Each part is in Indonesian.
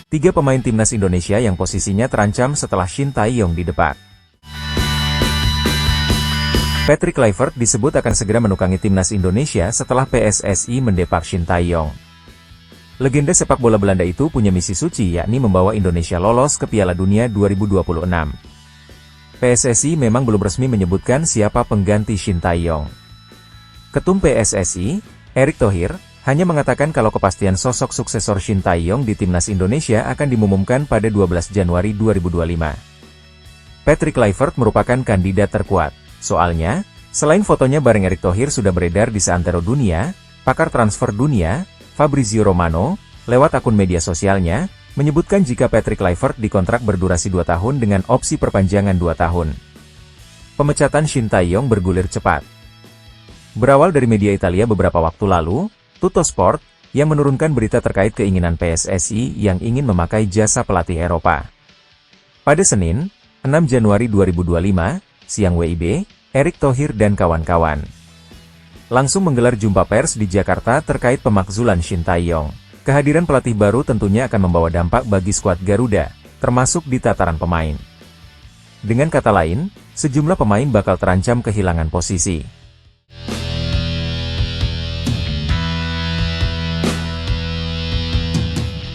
Tiga pemain timnas Indonesia yang posisinya terancam setelah Shin Tae-yong didepak. Patrick Kluivert disebut akan segera menukangi timnas Indonesia setelah PSSI mendepak Shin Tae-yong. Legenda sepak bola Belanda itu punya misi suci, yakni membawa Indonesia lolos ke Piala Dunia 2026. PSSI memang belum resmi menyebutkan siapa pengganti Shin Tae-yong. Ketum PSSI, Erick Thohir, hanya mengatakan kalau kepastian sosok suksesor Shin Tae-yong di timnas Indonesia akan diumumkan pada 12 Januari 2025. Patrick Kluivert merupakan kandidat terkuat. Soalnya, selain fotonya bareng Erick Thohir sudah beredar di seantero dunia, pakar transfer dunia, Fabrizio Romano, lewat akun media sosialnya, menyebutkan jika Patrick Kluivert dikontrak berdurasi 2 tahun dengan opsi perpanjangan 2 tahun. Pemecatan Shin Tae-yong bergulir cepat. Berawal dari media Italia beberapa waktu lalu, Tuttosport, yang menurunkan berita terkait keinginan PSSI yang ingin memakai jasa pelatih Eropa. Pada Senin, 6 Januari 2025, siang WIB, Erick Thohir dan kawan-kawan langsung menggelar jumpa pers di Jakarta terkait pemakzulan Shin Tae-yong. Kehadiran pelatih baru tentunya akan membawa dampak bagi skuad Garuda, termasuk di tataran pemain. Dengan kata lain, sejumlah pemain bakal terancam kehilangan posisi.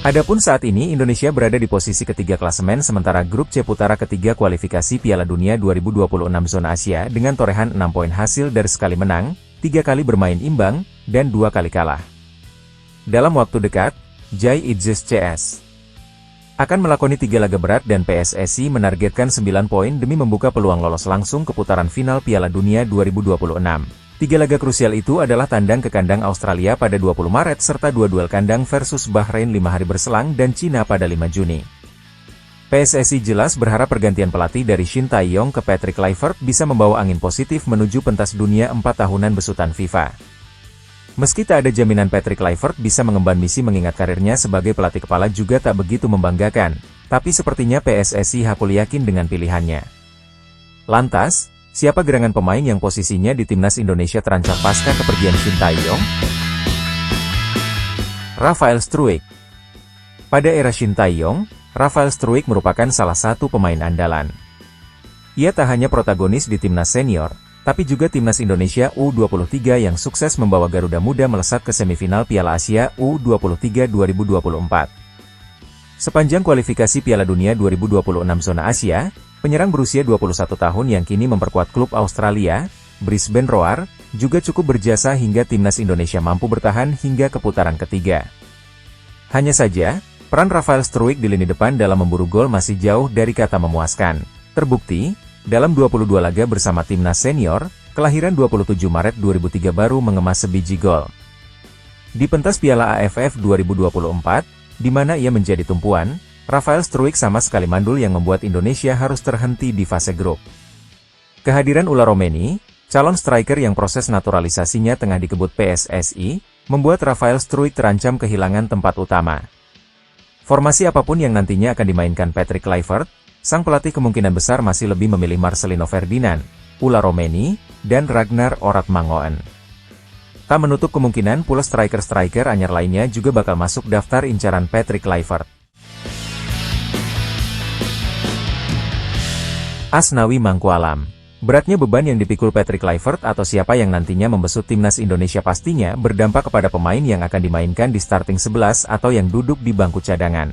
Adapun saat ini Indonesia berada di posisi ketiga klasemen sementara grup C putaran ketiga kualifikasi Piala Dunia 2026 zona Asia dengan torehan 6 poin hasil dari sekali menang, 3 kali bermain imbang, dan 2 kali kalah. Dalam waktu dekat, Jai Idzes CS akan melakoni 3 laga berat dan PSSI menargetkan 9 poin demi membuka peluang lolos langsung ke putaran final Piala Dunia 2026. 3 laga krusial itu adalah tandang ke kandang Australia pada 20 Maret serta 2 duel kandang versus Bahrain 5 hari berselang dan Cina pada 5 Juni. PSSI jelas berharap pergantian pelatih dari Shin Tae-yong ke Patrick Kluivert bisa membawa angin positif menuju pentas dunia 4 tahunan besutan FIFA. Meski tak ada jaminan Patrick Kluivert bisa mengemban misi mengingat karirnya sebagai pelatih kepala juga tak begitu membanggakan, tapi sepertinya PSSI hakul yakin dengan pilihannya. Lantas, siapa gerangan pemain yang posisinya di timnas Indonesia terancam pasca kepergian Shin Tae-yong? Rafael Struijk. Pada era Shin Tae-yong, Rafael Struijk merupakan salah satu pemain andalan. Ia tak hanya protagonis di timnas senior, tapi juga timnas Indonesia U23 yang sukses membawa Garuda Muda melesat ke semifinal Piala Asia U23 2024. Sepanjang kualifikasi Piala Dunia 2026 zona Asia, penyerang berusia 21 tahun yang kini memperkuat klub Australia, Brisbane Roar, juga cukup berjasa hingga timnas Indonesia mampu bertahan hingga ke putaran ketiga. Hanya saja, peran Rafael Struijk di lini depan dalam memburu gol masih jauh dari kata memuaskan. Terbukti, dalam 22 laga bersama timnas senior, kelahiran 27 Maret 2003 baru mengemas sebiji gol. Di pentas Piala AFF 2024, di mana ia menjadi tumpuan, Rafael Struijk sama sekali mandul yang membuat Indonesia harus terhenti di fase grup. Kehadiran Ula Romeni, calon striker yang proses naturalisasinya tengah dikebut PSSI, membuat Rafael Struijk terancam kehilangan tempat utama. Formasi apapun yang nantinya akan dimainkan Patrick Kluivert, sang pelatih kemungkinan besar masih lebih memilih Marcelino Ferdinand, Ula Romeni, dan Ragnar Oratmangoen. Tak menutup kemungkinan pula striker-striker anyar lainnya juga bakal masuk daftar incaran Patrick Kluivert. Asnawi Mangkualam. Beratnya beban yang dipikul Patrick Kluivert atau siapa yang nantinya membesut timnas Indonesia pastinya berdampak kepada pemain yang akan dimainkan di starting 11 atau yang duduk di bangku cadangan.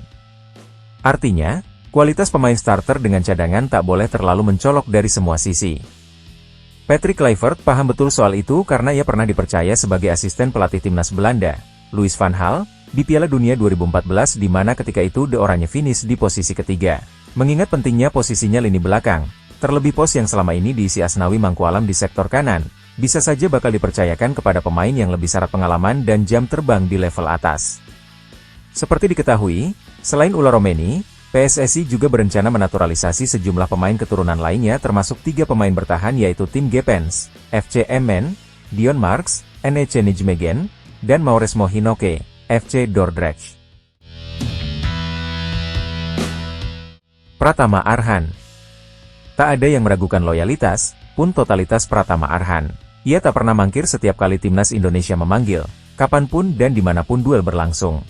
Artinya, kualitas pemain starter dengan cadangan tak boleh terlalu mencolok dari semua sisi. Patrick Kluivert paham betul soal itu karena ia pernah dipercaya sebagai asisten pelatih timnas Belanda, Louis van Gaal, di Piala Dunia 2014 di mana ketika itu De Oranje finish di posisi ketiga. Mengingat pentingnya posisinya lini belakang, terlebih pos yang selama ini diisi Asnawi Mangkualam di sektor kanan, bisa saja bakal dipercayakan kepada pemain yang lebih syarat pengalaman dan jam terbang di level atas. Seperti diketahui, selain Ula Romeni, PSSI juga berencana menaturalisasi sejumlah pemain keturunan lainnya termasuk 3 pemain bertahan yaitu Tim Gepens, FC Emmen, Dion Marks, NEC Nijmegen, dan Mauresmo Hinoke, FC Dordrecht. Pratama Arhan. Tak ada yang meragukan loyalitas, pun totalitas Pratama Arhan. Ia tak pernah mangkir setiap kali timnas Indonesia memanggil, kapanpun dan dimanapun duel berlangsung.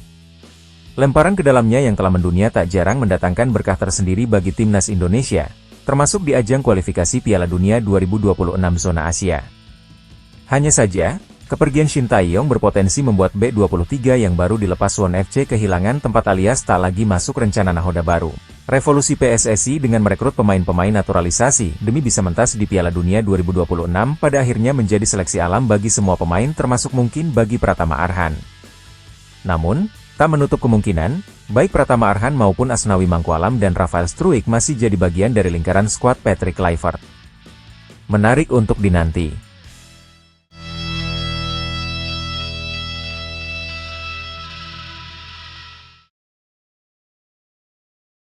Lemparan ke dalamnya yang telah mendunia tak jarang mendatangkan berkah tersendiri bagi timnas Indonesia, termasuk di ajang kualifikasi Piala Dunia 2026 zona Asia. Hanya saja, kepergian Shin Tae-yong berpotensi membuat B23 yang baru dilepas Suwon FC kehilangan tempat alias tak lagi masuk rencana nahoda baru. Revolusi PSSI dengan merekrut pemain-pemain naturalisasi demi bisa mentas di Piala Dunia 2026 pada akhirnya menjadi seleksi alam bagi semua pemain termasuk mungkin bagi Pratama Arhan. Namun, tak menutup kemungkinan, baik Pratama Arhan maupun Asnawi Mangkualam dan Rafael Struijk masih jadi bagian dari lingkaran skuad Patrick Kluivert. Menarik untuk dinanti.